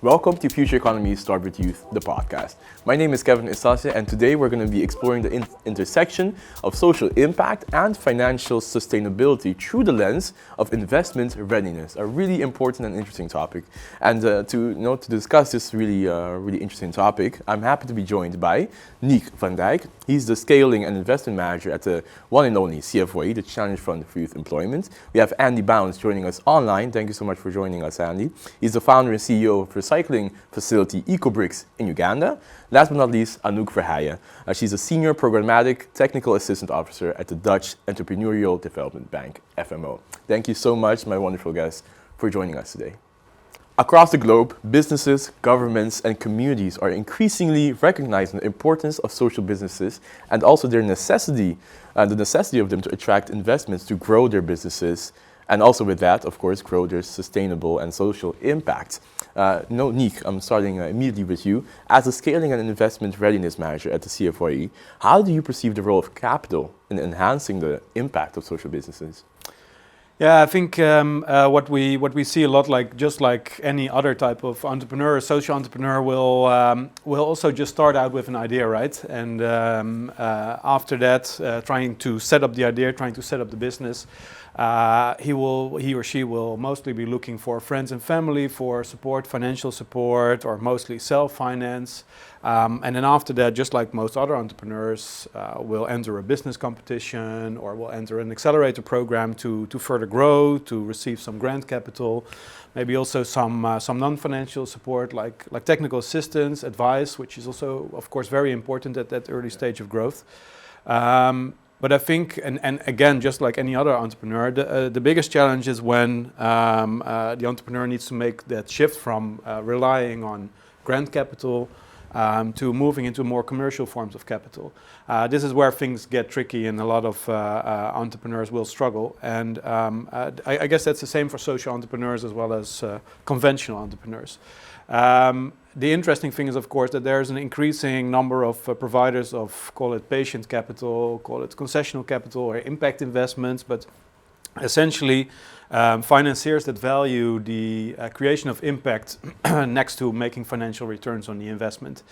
Welcome to Future Economy Start With Youth, the podcast. My name is Kevin Eustatia, and today we're going to be exploring the intersection of social impact and financial sustainability through the lens of investment readiness, a really important and interesting topic. And to discuss this really interesting topic, I'm happy to be joined by Niek van Dijk. He's the Scaling and Investment Manager at the one and only CFYE, the Challenge Fund for Youth Employment. We have Andy Bownds joining us online. Thank you so much for joining us, Andy. He's the founder and CEO of recycling facility EcoBrix in Uganda. Last but not least, Anouk Verheijen. She's a Senior Programmatic Technical Assistant Officer at the Dutch Entrepreneurial Development Bank, FMO. Thank you so much, my wonderful guests, for joining us today. Across the globe, businesses, governments, and communities are increasingly recognizing the importance of social businesses and also the necessity of them to attract investments to grow their businesses, and also with that, of course, grow their sustainable and social impact. Niek, I'm starting immediately with you. As a Scaling and Investment Readiness Manager at the CFYE, how do you perceive the role of capital in enhancing the impact of social businesses? Yeah, I think what we see a lot, just like any other type of entrepreneur, a social entrepreneur will also just start out with an idea, right? And after that, trying to set up the idea, trying to set up the business, he or she will mostly be looking for friends and family for support, financial support, or mostly self-finance. And then after that, just like most other entrepreneurs, will enter a business competition or will enter an accelerator program to further grow, to receive some grant capital, maybe also some non-financial support like technical assistance, advice, which is also, of course, very important at that early stage of growth. But I think, and again, just like any other entrepreneur, the biggest challenge is when the entrepreneur needs to make that shift from relying on grant capital to moving into more commercial forms of capital. This is where things get tricky and a lot of entrepreneurs will struggle. And I guess that's the same for social entrepreneurs as well as conventional entrepreneurs. The interesting thing is, of course, that there's an increasing number of providers of, call it patient capital, call it concessional capital or impact investments, but essentially financiers that value the creation of impact next to making financial returns on the investment.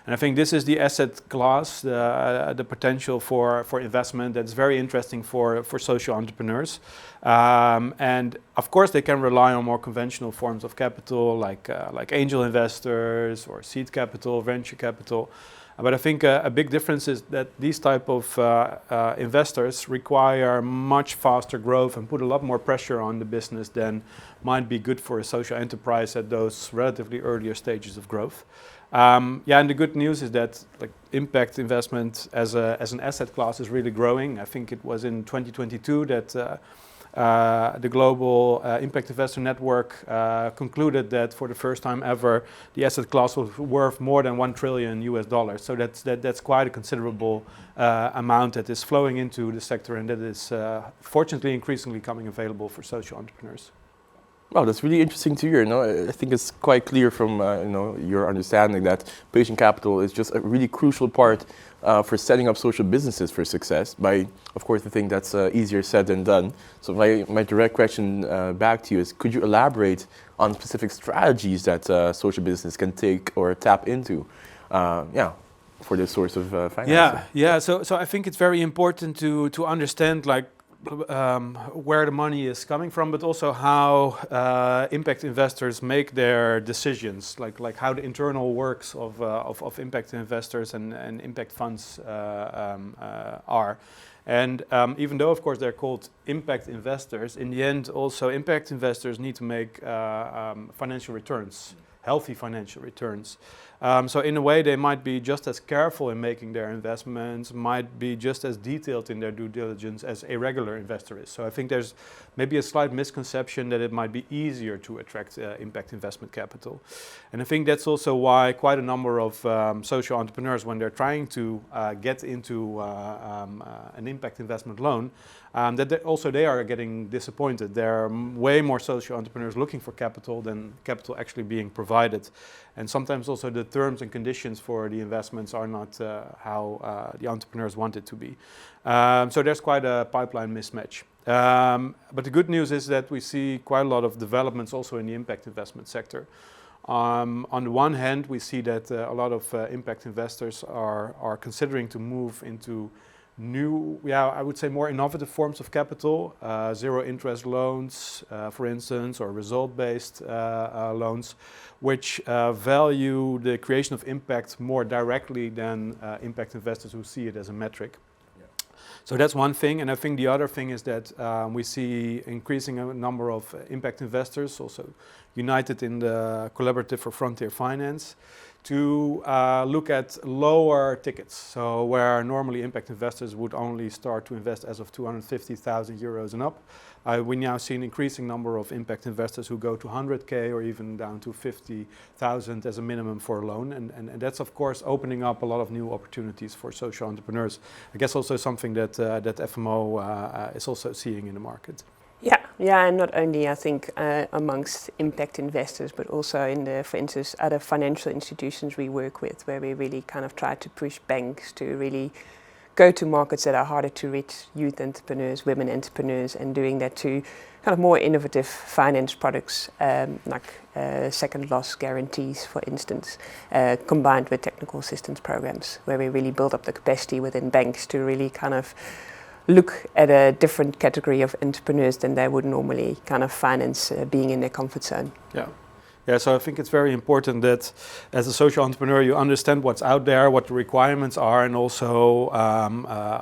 And I think this is the asset class, the potential for investment that's very interesting for social entrepreneurs. And of course, they can rely on more conventional forms of capital like angel investors or seed capital, venture capital. But I think a big difference is that these type of investors require much faster growth and put a lot more pressure on the business than might be good for a social enterprise at those relatively earlier stages of growth. And the good news is that impact investment as an asset class is really growing. I think it was in 2022 that the global impact investor network concluded that for the first time ever, the asset class was worth more than $1 trillion. So that's quite a considerable amount that is flowing into the sector, and that is fortunately increasingly coming available for social entrepreneurs. Wow, that's really interesting to hear. I think it's quite clear from your understanding that patient capital is just a really crucial part for setting up social businesses for success. Of course, I think that's easier said than done. So my direct question back to you is, could you elaborate on specific strategies that social business can take or tap into, for this source of financing? Yeah. So I think it's very important to understand where the money is coming from, but also how impact investors make their decisions, like how the internal works of impact investors and impact funds are. And even though, of course, they're called impact investors, in the end, also impact investors need to make financial returns, healthy financial returns. So in a way, they might be just as careful in making their investments, might be just as detailed in their due diligence as a regular investor is. So I think there's maybe a slight misconception that it might be easier to attract impact investment capital. And I think that's also why quite a number of social entrepreneurs, when they're trying to get into an impact investment loan, they are getting disappointed. There are way more social entrepreneurs looking for capital than capital actually being provided. And sometimes also the terms and conditions for the investments are not how the entrepreneurs want it to be. So there's quite a pipeline mismatch. But the good news is that we see quite a lot of developments also in the impact investment sector. On the one hand, we see that a lot of impact investors are considering to move into new, I would say more innovative forms of capital, zero interest loans, for instance, or result-based loans, which value the creation of impact more directly than impact investors who see it as a metric. So that's one thing, and I think the other thing is that we see increasing a number of impact investors also united in the Collaborative for Frontier Finance to look at lower tickets. So where normally impact investors would only start to invest as of 250,000 euros and up, we now see an increasing number of impact investors who go to 100K or even down to 50,000 as a minimum for a loan. And that's of course opening up a lot of new opportunities for social entrepreneurs. I guess also something that FMO is also seeing in the market. Yeah, and not only I think amongst impact investors, but also in the, for instance, other financial institutions we work with, where we really kind of try to push banks to really go to markets that are harder to reach, youth entrepreneurs, women entrepreneurs, and doing that to kind of more innovative finance products like second loss guarantees, for instance, combined with technical assistance programs, where we really build up the capacity within banks to really kind of look at a different category of entrepreneurs than they would normally kind of finance being in their comfort zone. Yeah, so I think it's very important that as a social entrepreneur you understand what's out there, what the requirements are, and also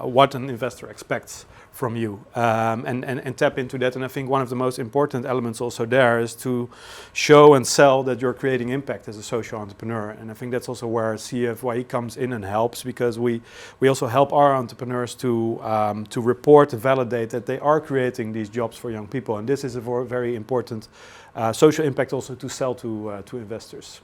what an investor expects from you, and tap into that. And I think one of the most important elements also there is to show and sell that you're creating impact as a social entrepreneur. And I think that's also where CFYE comes in and helps, because we also help our entrepreneurs to report and validate that they are creating these jobs for young people. And this is a very important social impact also to sell to investors.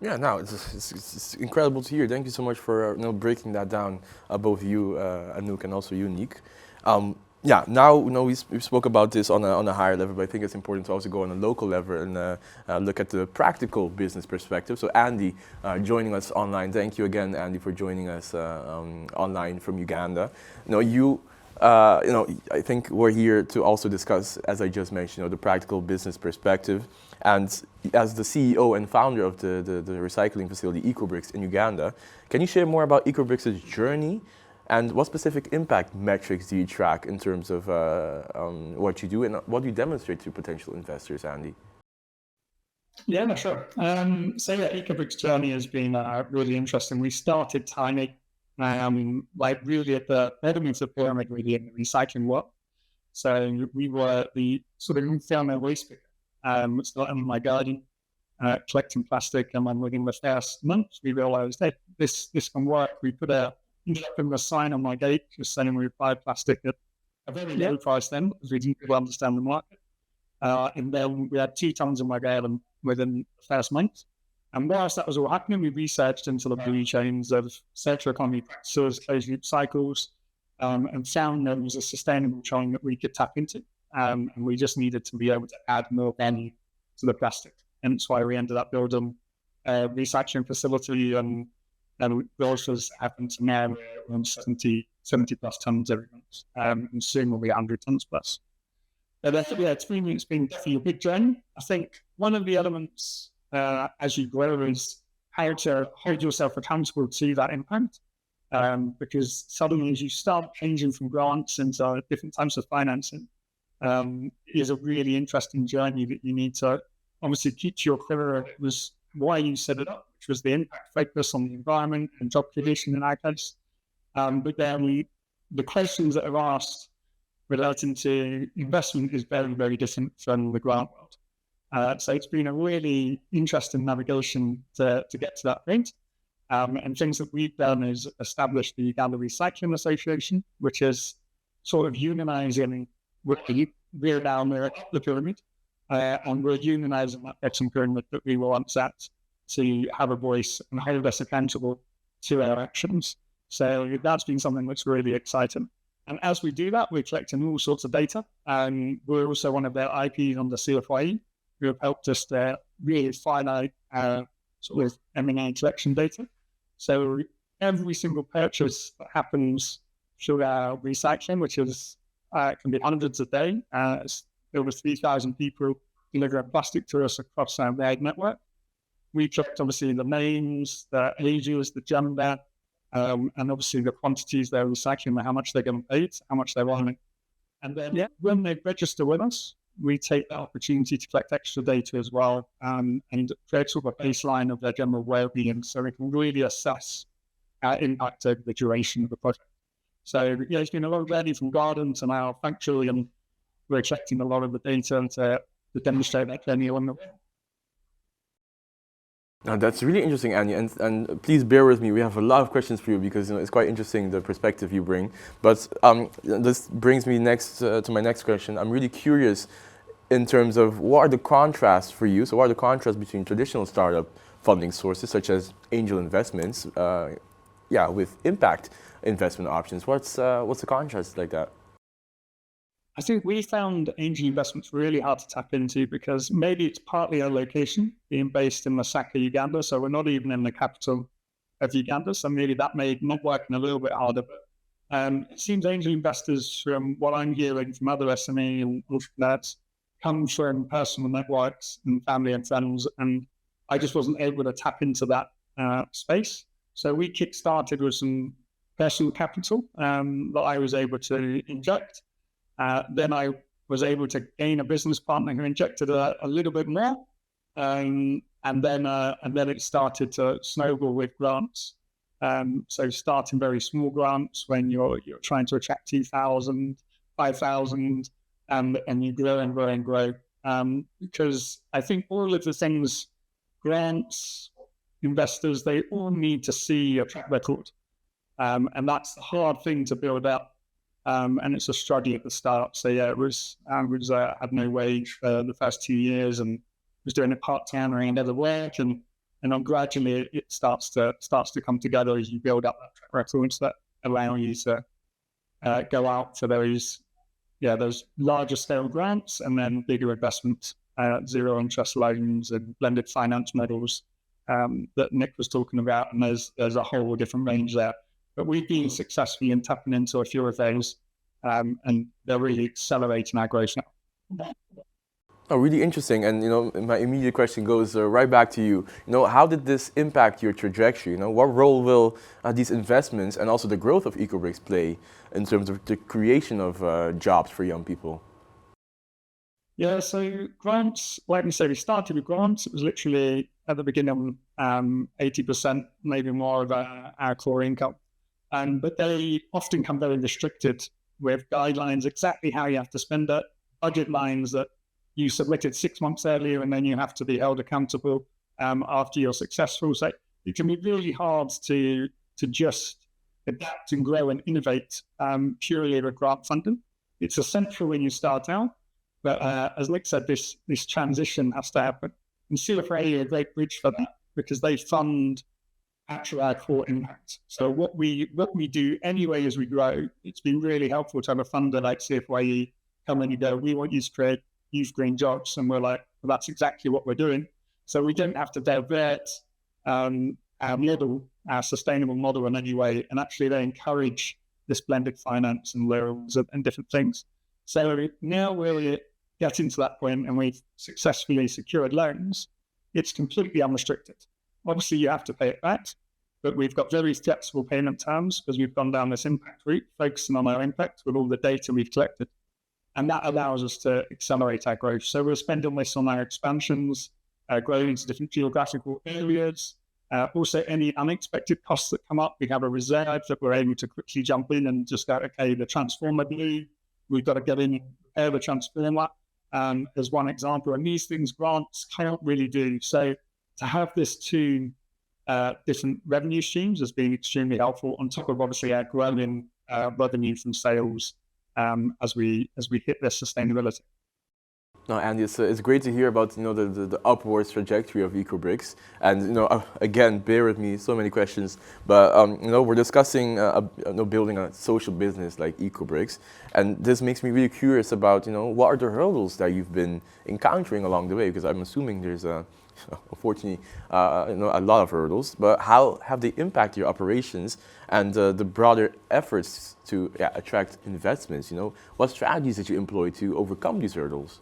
Yeah, no, it's incredible to hear. Thank you so much for breaking that down, both you, Anouk, and also you, Niek. Now we spoke about this on a higher level, but I think it's important to also go on a local level and look at the practical business perspective. So Andy, joining us online. Thank you again, Andy, for joining us online from Uganda. I think we're here to also discuss, as I just mentioned, the practical business perspective. And as the CEO and founder of the recycling facility EcoBrix in Uganda, can you share more about EcoBrix's journey, and what specific impact metrics do you track in terms of what you do, and what do you demonstrate to potential investors, Andy? Yeah, no, sure. EcoBrix journey has been really interesting. We started tiny. Really at the elements of pyramid, really in the recycling work. So we were the sort of informal waste picker. Starting in my garden, collecting plastic, and then within the first month, we realised that this can work. We ended up putting a sign on my gate just saying we buy plastic at a very low price then, because we didn't really understand the market. And then we had 2 tons in my garden within the first month. And whilst that was all happening, we researched into the blue chains of circular economy practices, closed loop cycles, and found there was a sustainable chain that we could tap into. And we just needed to be able to add more value to the plastic. And that's why we ended up building a recycling facility, and we also happen to now run 70 plus tons every month, and soon will be 100 tons plus. But it's been definitely a big journey. I think one of the elements as you grow is how to hold yourself accountable to that impact. Because suddenly as you start changing from grants into different types of financing, is a really interesting journey that you need to obviously keep to your clear. It was why you set it up, which was the impact focus on the environment and job creation in our case. But then the questions that are asked relating to investment is very, very different from the grant world. So it's been a really interesting navigation to get to that point. And things that we've done is established the Uganda Recycling Association, which is sort of unionizing we're down there at the pyramid, and we're unionizing that bottom pyramid that we were once at to have a voice and hold us accountable to our actions. So that's been something that's really exciting. And as we do that, we're collecting all sorts of data. And we're also one of their IPs on the CFYE, who have helped us to really finite sort of M&A collection data. So every single purchase that happens through our recycling, which is can be hundreds a day, over 3,000 people deliver plastic to us across our wide network. we checked obviously the names, the ages, the gender, and obviously the quantities they're recycling, how much they're getting paid, how much they're earning. And then when they register with us, we take the opportunity to collect extra data as well, and create sort of a baseline of their general well-being, so we can really assess our impact over the duration of the project. So it's been a lot of learning from Gardens and our factory, and we're collecting a lot of the data to demonstrate that journey on the way. Now that's really interesting, Annie, and please bear with me. We have a lot of questions for you because it's quite interesting the perspective you bring. But this brings me to my next question. I'm really curious in terms of what are the contrasts for you. So what are the contrasts between traditional startup funding sources such as angel investments, with impact investment options? What's the contrast like that? I think we found angel investments really hard to tap into because maybe it's partly our location, being based in Lusaka, Uganda, so we're not even in the capital of Uganda, so maybe that made networking a little bit harder. But it seems angel investors, from what I'm hearing from other SME and entrepreneurs, come from personal networks and family and friends, and I just wasn't able to tap into that space. So we kick-started with some personal capital that I was able to inject. Then I was able to gain a business partner who injected a little bit more, and then it started to snowball with grants. So starting very small grants when you're trying to attract 2,000, 5,000, and you grow and grow and grow. Because I think all of the things, grants, investors, they all need to see a track record, and that's the hard thing to build up. And it's a struggle at the start. So I had no wage for the first 2 years and was doing it part-time around other work, and then gradually it starts to come together as you build up that track record that allow you to go out for those larger scale grants and then bigger investments, zero interest loans and blended finance models that Nick was talking about, and there's a whole different range there. But we've been successful in tapping into a few of those, and they're really accelerating our growth now. Oh, really interesting. And my immediate question goes right back to you. How did this impact your trajectory? What role will these investments and also the growth of EcoBrix play in terms of the creation of jobs for young people? Yeah, so grants, like we say, we started with grants. It was literally at the beginning 80%, maybe more of our core income. But they often come very restricted with guidelines exactly how you have to spend it, budget lines that you submitted 6 months earlier, and then you have to be held accountable after you're successful. So it can be really hard to just adapt and grow and innovate purely with grant funding. It's essential when you start out, but as Nick said, this transition has to happen. And CFYE are a great bridge for that because they fund actual our core impact. So what we do anyway as we grow, it's been really helpful to have a funder like CFYE come in and go, we want you to create youth green jobs, and we're like, well, that's exactly what we're doing. So we don't have to divert our model, our sustainable model in any way, and actually they encourage this blended finance and loans and different things. So now we're getting to that point and we've successfully secured loans. It's completely unrestricted. Obviously, you have to pay it back, but we've got very flexible payment terms because we've gone down this impact route, focusing on our impact with all the data we've collected. And that allows us to accelerate our growth. So we're spending this on our expansions, growing into different geographical areas. Also, any unexpected costs that come up, we have a reserve that we're able to quickly jump in and just go, okay, the transformer blew. We've got to get in and repair the transformer as one example. And these things grants can't really do. So to have this two different revenue streams has been extremely helpful, on top of obviously our growing revenue from sales as we hit this sustainability. No, Andy, it's great to hear about the upwards trajectory of EcoBrix, and again, bear with me, so many questions, but we're discussing building a social business like EcoBrix, and this makes me really curious about what are the hurdles that you've been encountering along the way, because I'm assuming there's unfortunately a lot of hurdles, but how have they impacted your operations and the broader efforts to attract investments? What strategies did you employ to overcome these hurdles?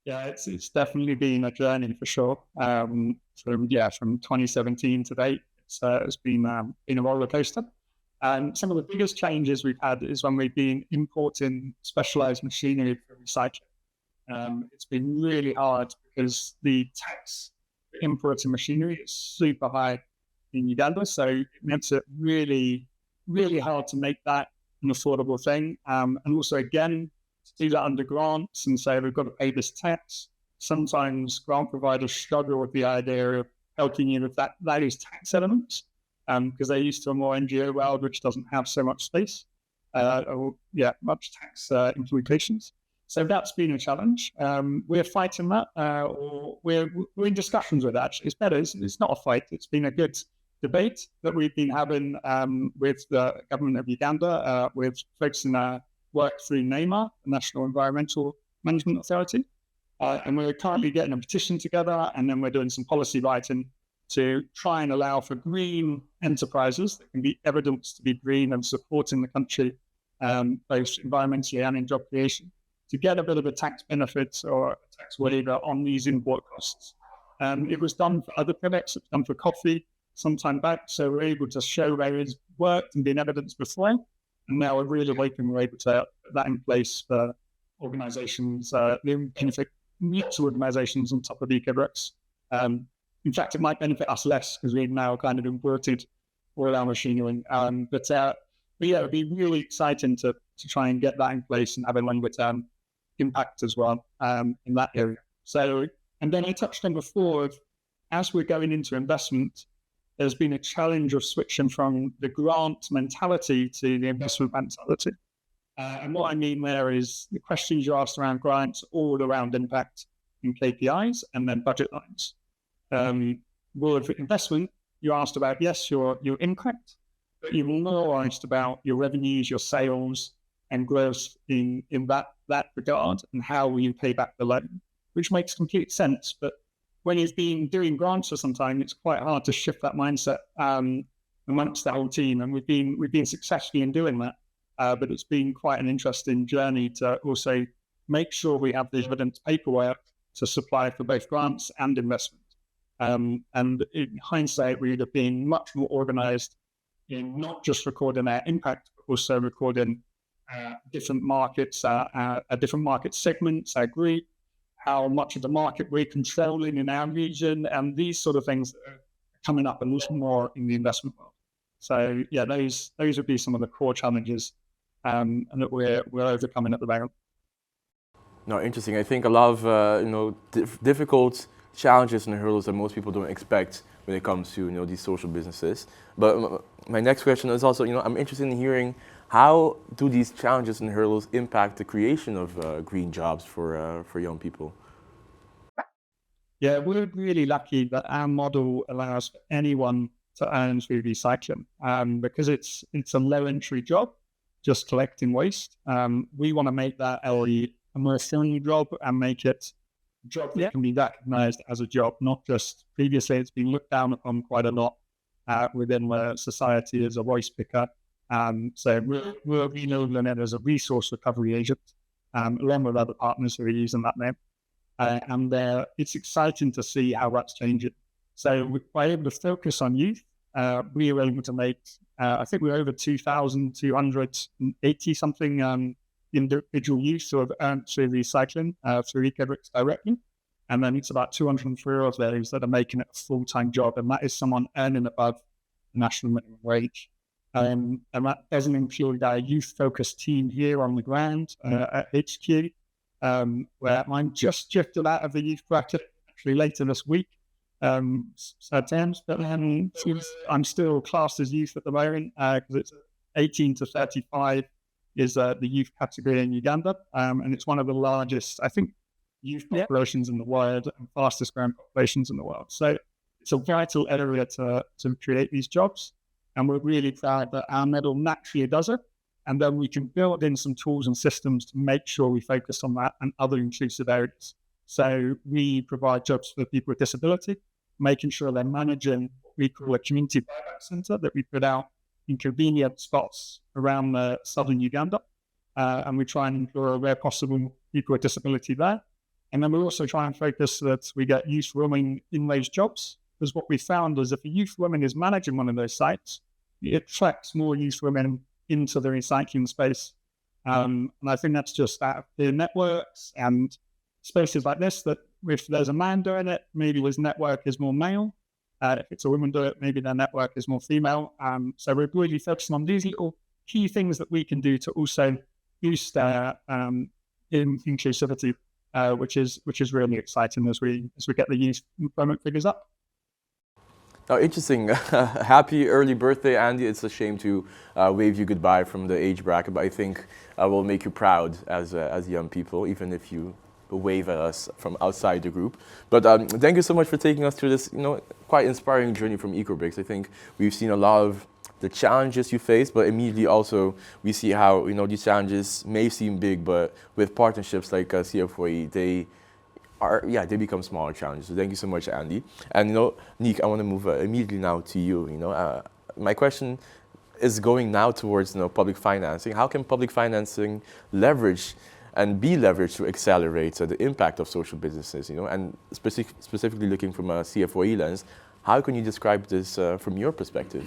Yeah, it's definitely been a journey for sure. From 2017 to date, it's been a roller coaster. And some of the biggest changes we've had is when we've been importing specialized machinery for recycling. It's been really hard because the tax for importing machinery is super high in Uganda, so it makes it really, really hard to make that an affordable thing. And also, again, to do that under grants and say we've got to pay this tax. Sometimes grant providers struggle with the idea of helping you with those tax elements because they're used to a more NGO world which doesn't have so much space much tax implications. So that's been a challenge. We're fighting that, or we're in discussions with that. Actually, it's better. It's not a fight. It's been a good debate that we've been having with the government of Uganda, with folks in our work through NEMA, the National Environmental Management Authority. And we're currently getting a petition together, and then we're doing some policy writing to try and allow for green enterprises that can be evidenced to be green and supporting the country, both environmentally and in job creation, to get a bit of a tax benefit or a tax waiver on these import costs. It was done for other products, it's done for coffee some time back, so we're able to show where it's worked and been evidenced before. And now we're really hoping we're able to put that in place for organizations, the benefit mutual organizations on top of EcoBrix. In fact, it might benefit us less because we've now kind of imported all our machinery. But yeah, it'd be really exciting to try and get that in place and have a longer term impact as well in that area. So, and then I touched on before, as we're going into investment, there's been a challenge of switching from the grant mentality to the investment mentality. And what I mean there is the questions you asked around grants, all around impact and KPIs, and then budget lines. With investment, you asked about, yes, your impact, but you're more asked about your revenues, your sales, and growth in that regard, and how will you pay back the loan, which makes complete sense. But when you've been doing grants for some time, it's quite hard to shift that mindset amongst the whole team, and we've been successful in doing that. But it's been quite an interesting journey to also make sure we have the evidence paperwork to supply for both grants and investment. And in hindsight, we would have been much more organized in not just recording our impact, but also recording different markets, different market segments, our group, how much of the market we're controlling in our region, and these sort of things that are coming up a little more in the investment world. So yeah, those would be some of the core challenges and that we're overcoming at the moment. No, interesting. I think a lot of difficult challenges and hurdles that most people don't expect when it comes to these social businesses. But my next question is also, I'm interested in hearing, how do these challenges and hurdles impact the creation of green jobs for young people? Yeah, we're really lucky that our model allows anyone to earn through recycling because it's a low entry job, just collecting waste. We want to make that a more fulfilling job and make it a job that can be recognized as a job, not just previously it's been looked down upon quite a lot within the society as a waste picker. So we're renaming it as a resource recovery agent, along with other partners who are using that name. And it's exciting to see how that's changing. So we're able to focus on youth. We were able to make, I think we're over 2,280 something individual youth who have earned through recycling through EcoBrix directly. And then it's about 203 of those that are making it a full-time job. And that is someone earning above the national minimum wage. And that doesn't include our youth-focused team here on the ground at HQ, where I'm just shifted out of the youth bracket actually later this week. I'm still classed as youth at the moment because it's 18 to 35 is the youth category in Uganda, and it's one of the largest, I think, youth populations in the world and fastest growing populations in the world. So it's a vital area to create these jobs, and we're really proud that our medal naturally does it, and then we can build in some tools and systems to make sure we focus on that and other inclusive areas. So we provide jobs for people with disability, making sure they're managing what we call a community buyback centre that we put out in convenient spots around southern Uganda. And we try and employ where possible people with disability there. And then we also try and focus that we get youth women in those jobs, because what we found is if a youth woman is managing one of those sites, it attracts more youth women into the recycling space. And I think that's just that the networks and spaces like this, that if there's a man doing it, maybe his network is more male. If it's a woman doing it, maybe their network is more female. So we're really focusing on these little key things that we can do to also boost inclusivity, which is really exciting as we get the youth employment figures up. Oh, interesting. Happy early birthday, Andy. It's a shame to wave you goodbye from the age bracket, but I think I will make you proud as young people, even if you wave at us from outside the group. But thank you so much for taking us through this, quite inspiring journey from EcoBrix. I think we've seen a lot of the challenges you face, but immediately also we see how these challenges may seem big, but with partnerships like CFYE, they become smaller challenges. So thank you so much, Andy. And Niek, I want to move immediately now to you. My question is going now towards public financing. How can public financing leverage and be leveraged to accelerate the impact of social businesses? And specifically looking from a CFYE lens, how can you describe this from your perspective?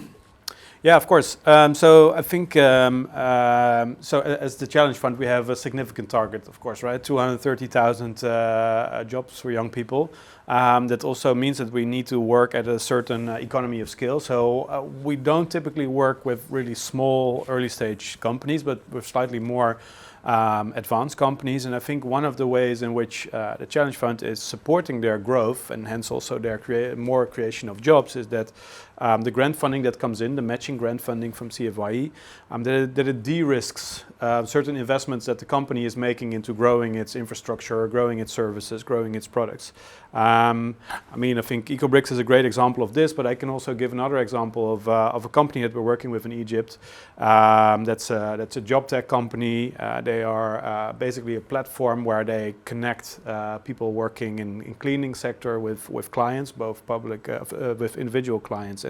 Yeah, of course. So I think, so as the Challenge Fund, we have a significant target, of course, right? 230,000 jobs for young people. That also means that we need to work at a certain economy of scale. So we don't typically work with really small early stage companies, but with slightly more advanced companies. And I think one of the ways in which the Challenge Fund is supporting their growth and hence also their more creation of jobs is that the grant funding that comes in, the matching grant funding from CFYE, that it de-risks certain investments that the company is making into growing its infrastructure, growing its services, growing its products. I think EcoBrix is a great example of this, but I can also give another example of a company that we're working with in Egypt. That's a job tech company. They are basically a platform where they connect people working in cleaning sector with clients, both public, with individual clients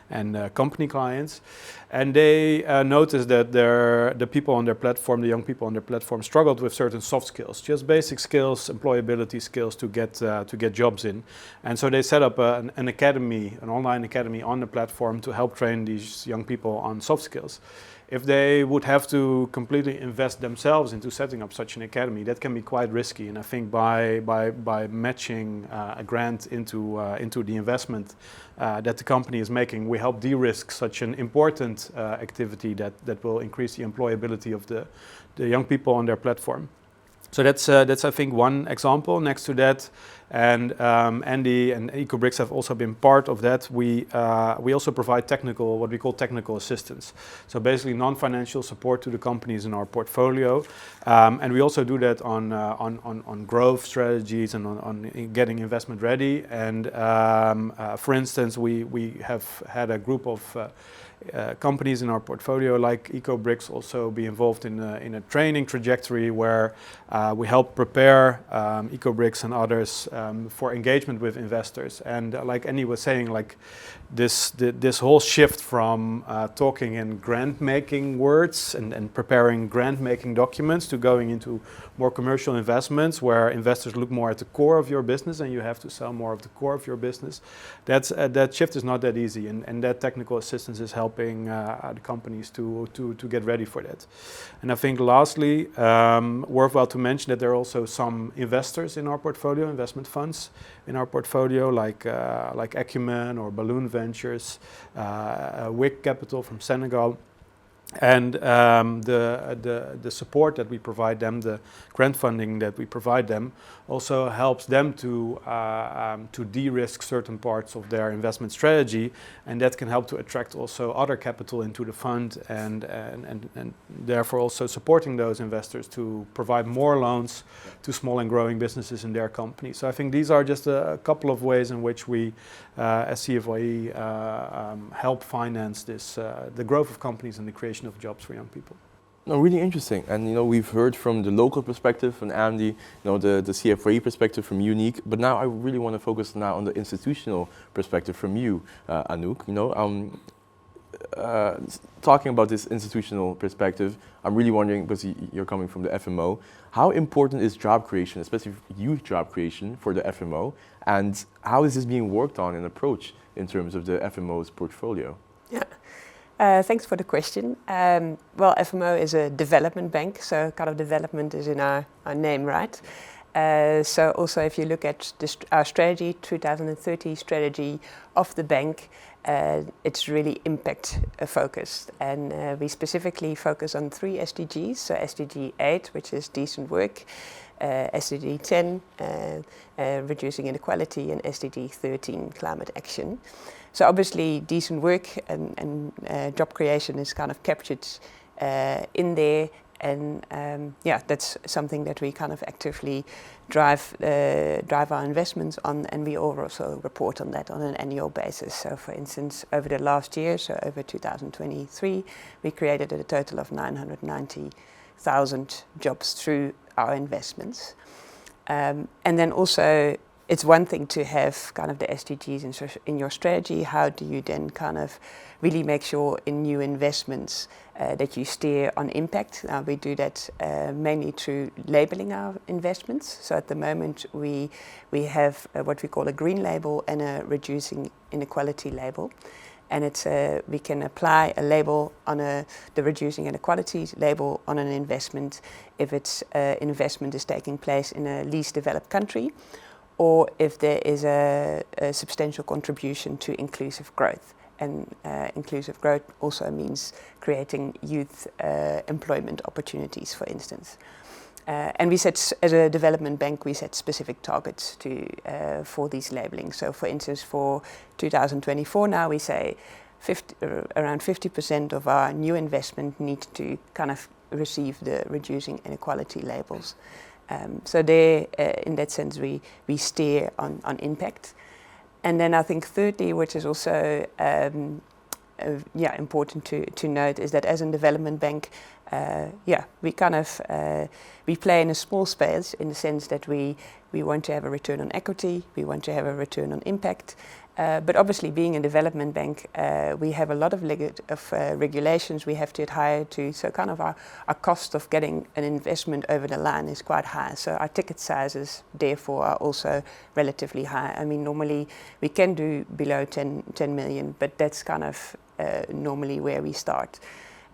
and company clients. And they noticed that the people on their platform, the young people on their platform, struggled with certain soft skills, just basic skills, employability skills to get jobs in. And so they set up an academy, an online academy on the platform to help train these young people on soft skills. If they would have to completely invest themselves into setting up such an academy, that can be quite risky. And I think by matching a grant into the investment that the company is making, we help de-risk such an important activity that will increase the employability of the young people on their platform. So that's I think one example. Next to that, and Andy and EcoBrix have also been part of that. We also provide what we call technical assistance. So basically non-financial support to the companies in our portfolio, and we also do that on growth strategies and on getting investment ready. And for instance, we have had a group of companies in our portfolio like EcoBrix also be involved in a training trajectory where we help prepare EcoBrix and others for engagement with investors. And like Andy was saying, like this whole shift from talking in grant making words and preparing grant making documents to going into more commercial investments where investors look more at the core of your business and you have to sell more of the core of your business. That shift is not that easy, and that technical assistance is helping the companies to get ready for that. And I think lastly, worthwhile to mention that there are also some investors in our portfolio, investment funds in our portfolio, like Acumen or Balloon Ventures, WIC Capital from Senegal. And the support that we provide them, the grant funding that we provide them, also helps them to de-risk certain parts of their investment strategy, and that can help to attract also other capital into the fund, and therefore also supporting those investors to provide more loans to small and growing businesses in their company. So I think these are just a couple of ways in which we, as CFYE, help finance this the growth of companies and the creation of jobs for young people. No, really interesting. And we've heard from the local perspective from Andy, the CFYE perspective from you, Niek, but now I really want to focus now on the institutional perspective from you, Anouk. talking about this institutional perspective, I'm really wondering, because you're coming from the FMO, how important is job creation, especially youth job creation for the FMO, and how is this being worked on and approached in terms of the FMO's portfolio? Yeah. Thanks for the question. Well, FMO is a development bank, so kind of development is in our name, right? So also if you look at our strategy, 2030 strategy of the bank, it's really impact focused, and we specifically focus on 3 SDGs. So SDG 8, which is decent work, SDG 10, reducing inequality, and SDG 13, climate action. So obviously decent work and job creation is kind of captured in there, and yeah, that's something that we kind of actively drive our investments on, and we also report on that on an annual basis. So for instance, over the last year, so over 2023, we created a total of 990,000 jobs through our investments. And then also, it's one thing to have kind of the SDGs in your strategy. How do you then kind of really make sure in new investments that you steer on impact? We do that mainly through labeling our investments. So at the moment we have what we call a green label and a reducing inequality label. And it's we can apply a label on the reducing inequalities label on an investment if its investment is taking place in a least developed country, or if there is a substantial contribution to inclusive growth. And inclusive growth also means creating youth employment opportunities, for instance. And we set, as a development bank, we set specific targets for these labeling. So for instance, for 2024 now, we say around 50% of our new investment need to kind of receive the reducing inequality labels. So there, in that sense, we steer on impact. And then I think thirdly, which is also important to note, is that as a development bank, we kind of we play in a small space in the sense that we want to have a return on equity, we want to have a return on impact. But obviously, being a development bank, we have a lot of regulations we have to adhere to. So kind of our cost of getting an investment over the line is quite high. So our ticket sizes, therefore, are also relatively high. I mean, normally we can do below 10 million, but that's kind of normally where we start.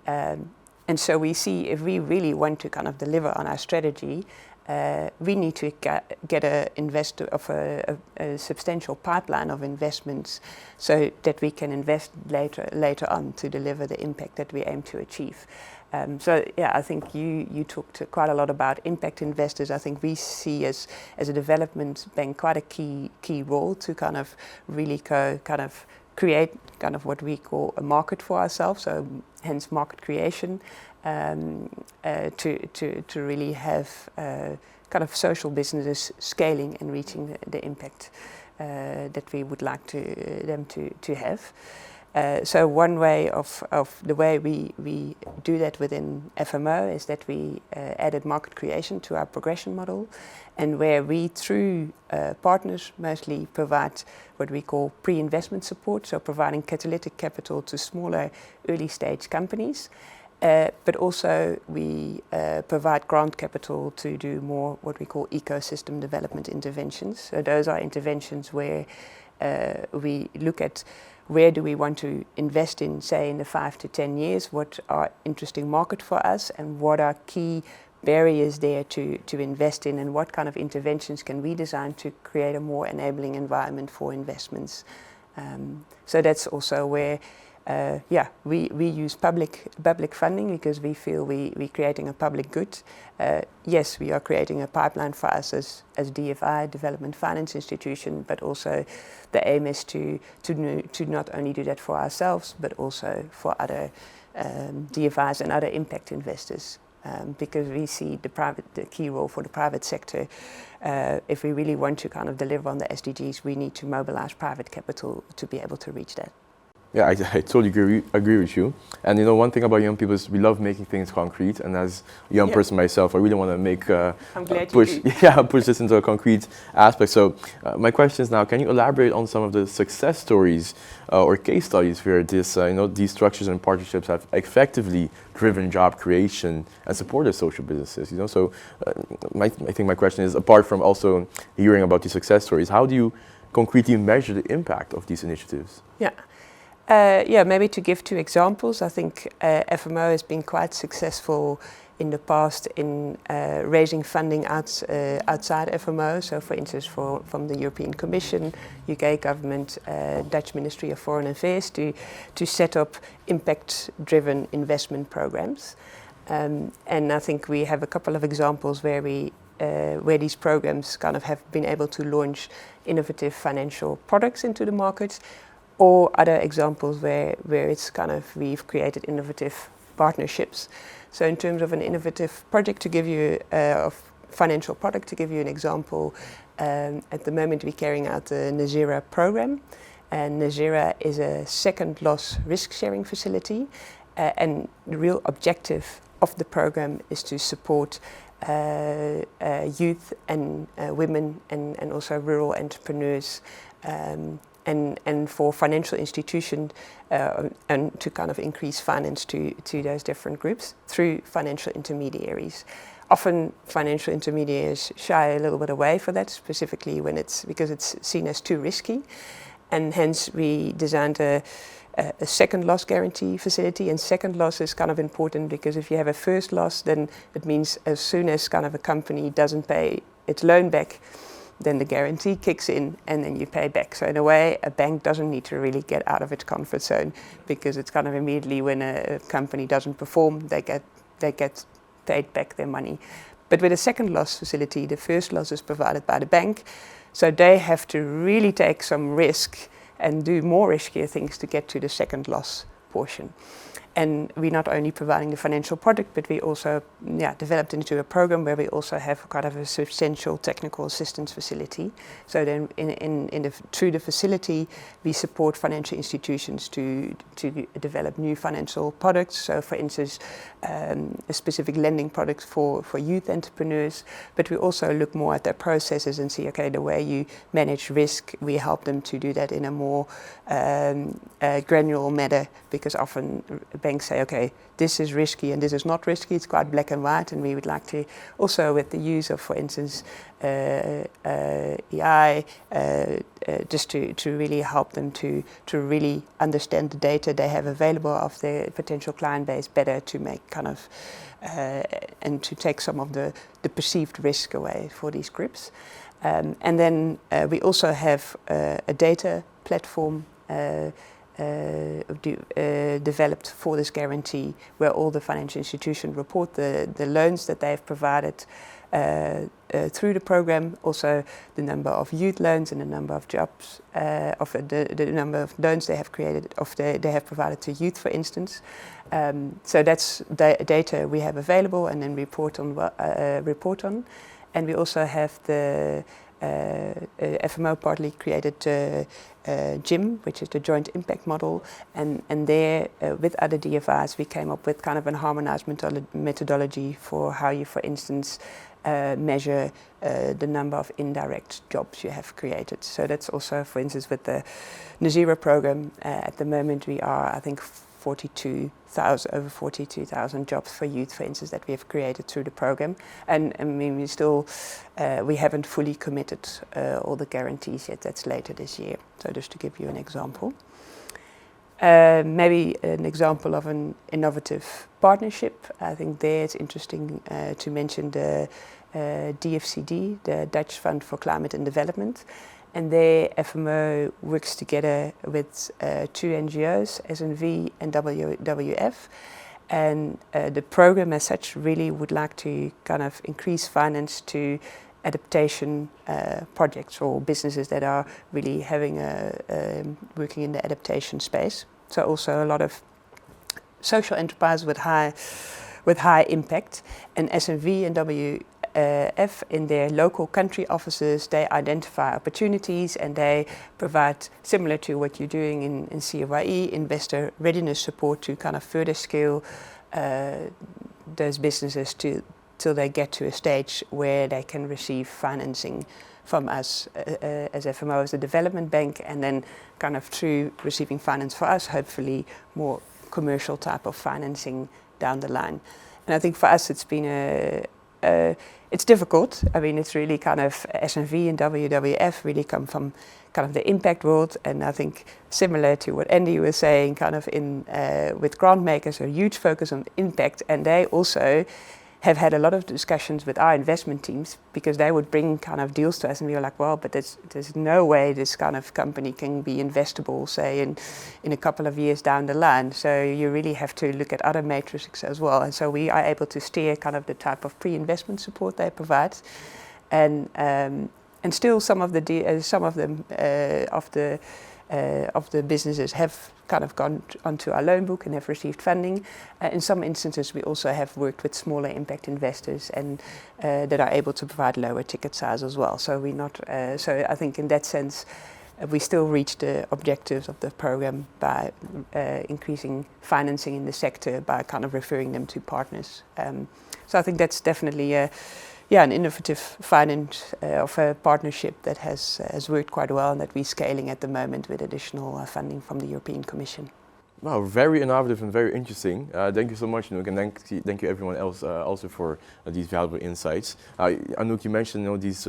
And so we see if we really want to kind of deliver on our strategy, we need to get a substantial pipeline of investments so that we can invest later on to deliver the impact that we aim to achieve. So yeah, I think you talked quite a lot about impact investors. I think we see as a development bank quite a key role to kind of really create kind of what we call a market for ourselves. So hence market creation. To really have kind of social businesses scaling and reaching the impact that we would like them to have. So one way of the way we do that within FMO is that we added market creation to our progression model, and where we, through partners, mostly provide what we call pre-investment support, so providing catalytic capital to smaller early stage companies. But also we provide grant capital to do more what we call ecosystem development interventions. So those are interventions where we look at where do we want to invest in, say, in the 5 to 10 years, what are interesting market for us, and what are key barriers there to invest in, and what kind of interventions can we design to create a more enabling environment for investments. So that's also where we use public funding because we feel we're creating a public good. Yes, we are creating a pipeline for us as DFI, Development Finance Institution, but also the aim is to not only do that for ourselves, but also for other DFIs and other impact investors. Because we see the key role for the private sector. If we really want to kind of deliver on the SDGs, we need to mobilize private capital to be able to reach that. Yeah, I totally agree with you. And you know, one thing about young people is we love making things concrete. And as a young person myself, I really want to make I'm glad push, you do. push this into a concrete aspect. So my question is now: can you elaborate on some of the success stories or case studies where this, these structures and partnerships have effectively driven job creation and supported social businesses? You know, so I think my question is, apart from also hearing about these success stories, how do you concretely measure the impact of these initiatives? Maybe to give 2 examples, I think FMO has been quite successful in the past in raising funding outside FMO. So for instance, from the European Commission, UK government, Dutch Ministry of Foreign Affairs to set up impact-driven investment programs. And I think we have a couple of examples where these programs kind of have been able to launch innovative financial products into the market, or other examples where it's kind of we've created innovative partnerships. So in terms of an innovative project, to give you of financial product, to give you an example, at the moment we're carrying out the Nazira program, and Nazira is a second loss risk sharing facility, and the real objective of the program is to support youth and women and also rural entrepreneurs, and for financial institutions and to kind of increase finance to those different groups through financial intermediaries. Often financial intermediaries shy a little bit away for that, specifically because it's seen as too risky, and hence we designed a second loss guarantee facility. And second loss is kind of important because if you have a first loss, then it means as soon as kind of a company doesn't pay its loan back, then the guarantee kicks in and then you pay back. So in a way, a bank doesn't need to really get out of its comfort zone, because it's kind of immediately when a company doesn't perform, they get paid back their money. But with a second loss facility, the first loss is provided by the bank, so they have to really take some risk and do more riskier things to get to the second loss portion. And we're not only providing the financial product, but we also developed into a program where we also have kind of a substantial technical assistance facility. So then through the facility, we support financial institutions to develop new financial products. So for instance, a specific lending product for youth entrepreneurs, but we also look more at their processes and see, okay, the way you manage risk, we help them to do that in a more granular manner, because often banks say, okay, this is risky and this is not risky. It's quite black and white, and we would like to also, with the use of, for instance, AI, just to really help them to really understand the data they have available of their potential client base better, to make kind of and to take some of the perceived risk away for these groups. And then we also have a data platform developed for this guarantee, where all the financial institutions report the loans that they have provided through the program, also the number of youth loans and the number of jobs, of the number of loans they have created, they have provided to youth, for instance. So that's the data we have available and then report on. And we also have the FMO partly created JIM, which is the Joint Impact Model, and there with other DFIs we came up with kind of a harmonized methodology for how you, for instance, measure the number of indirect jobs you have created. So that's also, for instance, with the Nazira program, at the moment we are, I think, over 42,000 jobs for youth, for instance, that we have created through the program. And I mean, we haven't fully committed all the guarantees yet. That's later this year. So just to give you an example. Maybe an example of an innovative partnership. I think there it's interesting to mention the DFCD, the Dutch Fund for Climate and Development. And there FMO works together with 2 NGOs, SNV and WWF. And the program as such really would like to kind of increase finance to adaptation projects or businesses that are really having working in the adaptation space. So also a lot of social enterprise with high impact. And SNV and in their local country offices, they identify opportunities and they provide, similar to what you're doing in CFYE, investor readiness support to kind of further scale those businesses till they get to a stage where they can receive financing from us as FMO, as the development bank, and then kind of through receiving finance for us, hopefully more commercial type of financing down the line. And I think for us it's been it's difficult. I mean, it's really kind of SNV and WWF really come from kind of the impact world, and I think similar to what Andy was saying, kind of in with grant makers, a huge focus on impact, and they also have had a lot of discussions with our investment teams because they would bring kind of deals to us and we were like, well, but there's no way this kind of company can be investable, say, in a couple of years down the line. So you really have to look at other matrices as well. And so we are able to steer kind of the type of pre-investment support they provide. And still some of the businesses have kind of gone onto our loan book and have received funding. In some instances, we also have worked with smaller impact investors and that are able to provide lower ticket size as well. So we're not. So I think in that sense, we still reach the objectives of the program by increasing financing in the sector by kind of referring them to partners. So I think that's definitely an innovative finance of a partnership that has worked quite well and that we're scaling at the moment with additional funding from the European Commission. Wow, very innovative and very interesting. Thank you so much, Anouk, and thank you everyone else also for these valuable insights. Anouk, you mentioned these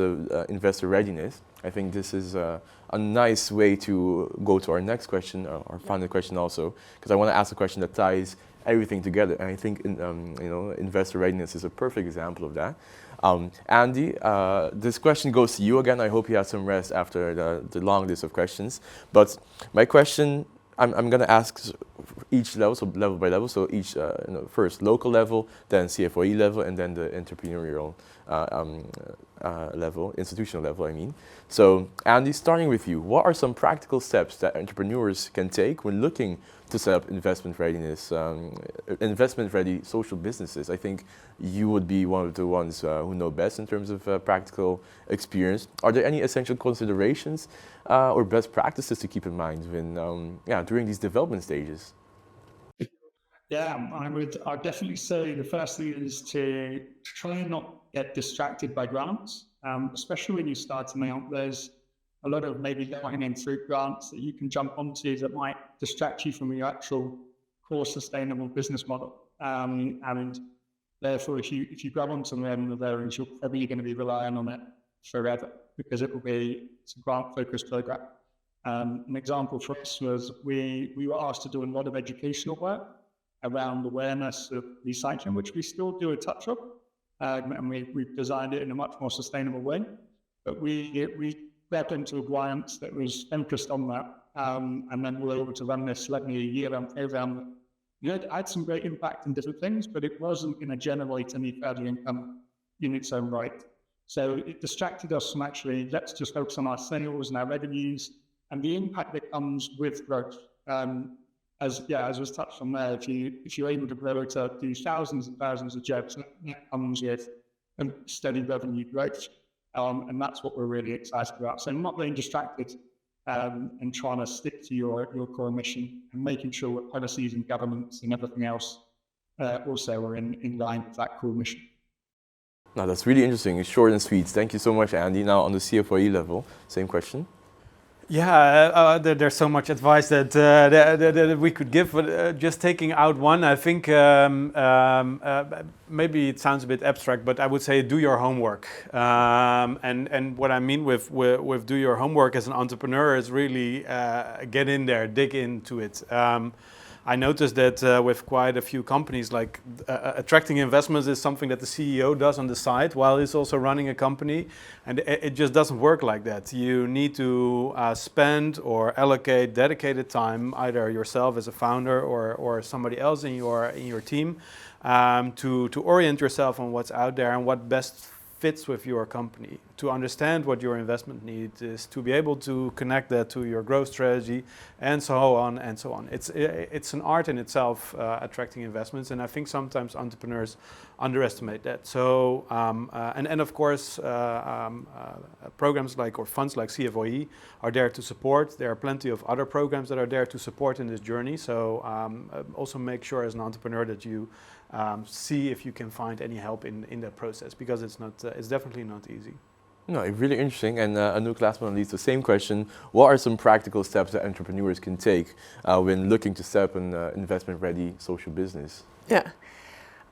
investor readiness. I think this is a nice way to go to our next question, our final question also, because I want to ask a question that ties everything together. And I think investor readiness is a perfect example of that. Andy, this question goes to you again. I hope you had some rest after the long list of questions. But my question, I'm going to ask each level, so level by level. So each, first local level, then CFYE level, and then the entrepreneurial level, institutional level, I mean. So Andy, starting with you, what are some practical steps that entrepreneurs can take when looking to set up investment readiness, investment-ready social businesses? I think you would be one of the ones who know best in terms of practical experience. Are there any essential considerations or best practices to keep in mind when, during these development stages? Yeah, I'd definitely say the first thing is to try and not get distracted by grants, especially when you start to out. There's a lot of maybe low-hanging fruit grants that you can jump onto that might distract you from your actual core sustainable business model. And therefore, if you grab onto them, you're probably going to be relying on it forever because it's a grant-focused program. An example for us was we were asked to do a lot of educational work around awareness of recycling, which we still do a touch of, and we've designed it in a much more sustainable way. But we grabbed into a grant that was focused on that, and then we were able to run this a year-round program. It had some great impact in different things, but it wasn't going to generate any further income in its own right. So it distracted us from actually, let's just focus on our sales and our revenues and the impact that comes with growth. As was touched on there, if you're able to grow to do thousands and thousands of jobs, that comes with steady revenue growth. And that's what we're really excited about. So not being distracted and trying to stick to your core mission and making sure that policies and governments and everything else also are in line with that core mission. Now that's really interesting. It's short and sweet. Thank you so much, Andy. Now on the CFYE level, same question. Yeah, there's so much advice that we could give, but just taking out one, I think maybe it sounds a bit abstract, but I would say do your homework. And what I mean with do your homework as an entrepreneur is really get in there, dig into it. I noticed that with quite a few companies, like attracting investments is something that the CEO does on the side while he's also running a company, and it just doesn't work like that. You need to spend or allocate dedicated time, either yourself as a founder or somebody else in your team, to orient yourself on what's out there and what best fits with your company to understand what your investment need is, to be able to connect that to your growth strategy, and so on and so on. It's an art in itself, attracting investments, and I think sometimes entrepreneurs underestimate that. So and of course programs like, or funds like CFYE are there to support. There are plenty of other programs that are there to support in this journey. So also make sure as an entrepreneur that you see if you can find any help in that process, because it's definitely not easy. No, really interesting. And Anouk, last but not least, the same question. What are some practical steps that entrepreneurs can take when looking to set up an investment-ready social business? Yeah.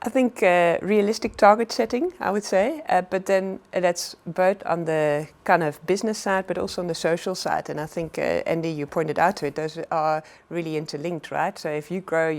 I think realistic target setting, I would say, but then that's both on the kind of business side, but also on the social side. And I think, Andy, you pointed out to it, those are really interlinked, right? So if you grow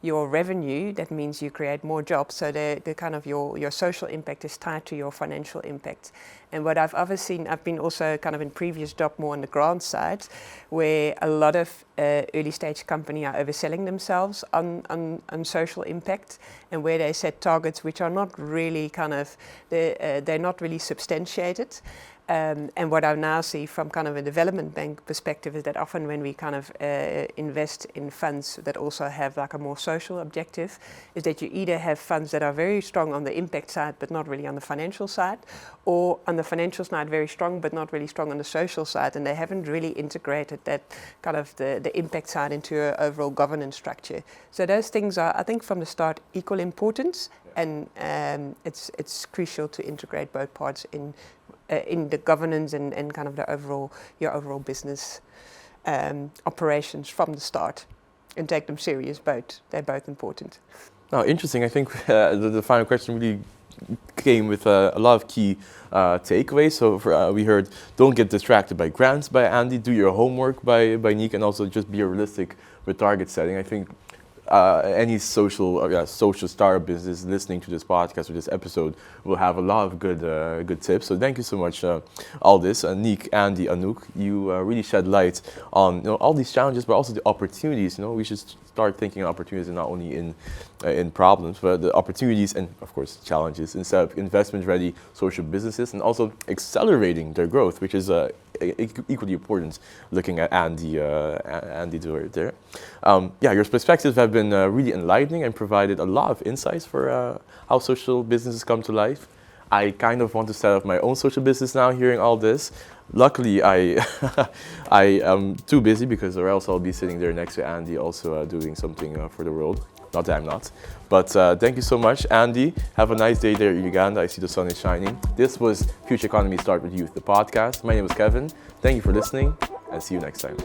your revenue, that means you create more jobs. So the kind of your social impact is tied to your financial impact. And what I've ever seen, I've been also kind of in previous job more on the grant side, where a lot of early stage companies are overselling themselves on social impact, and where they set targets which are not really kind of, they're not really substantiated. And what I now see from kind of a development bank perspective is that often when we kind of invest in funds that also have like a more social objective, is that you either have funds that are very strong on the impact side but not really on the financial side, or on the financial side very strong but not really strong on the social side, and they haven't really integrated that kind of the impact side into an overall governance structure. So those things are, I think, from the start equal importance, and it's crucial to integrate both parts in the governance and kind of your overall business operations from the start, and take them serious. They're both important. Oh, interesting. I think the final question really came with a lot of key takeaways. So we heard, don't get distracted by grants by Andy, do your homework by Niek, and also just be realistic with target setting. I think any social startup business listening to this podcast or this episode will have a lot of good tips. So thank you so much, all this, Niek, Andy, Anouk. You really shed light on all these challenges, but also the opportunities. We should start thinking of opportunities not only in problems, but the opportunities and of course challenges instead of investment-ready social businesses, and also accelerating their growth, which is equally important. Looking at Andy there, your perspectives have been really enlightening and provided a lot of insights for how social businesses come to life. I kind of want to set up my own social business now, hearing all this. Luckily, I am too busy, because or else I'll be sitting there next to Andy, also doing something for the world. Not that I'm not. But thank you so much, Andy. Have a nice day there in Uganda. I see the sun is shining. This was Future Economy Start With Youth, the podcast. My name is Kevin. Thank you for listening, and see you next time.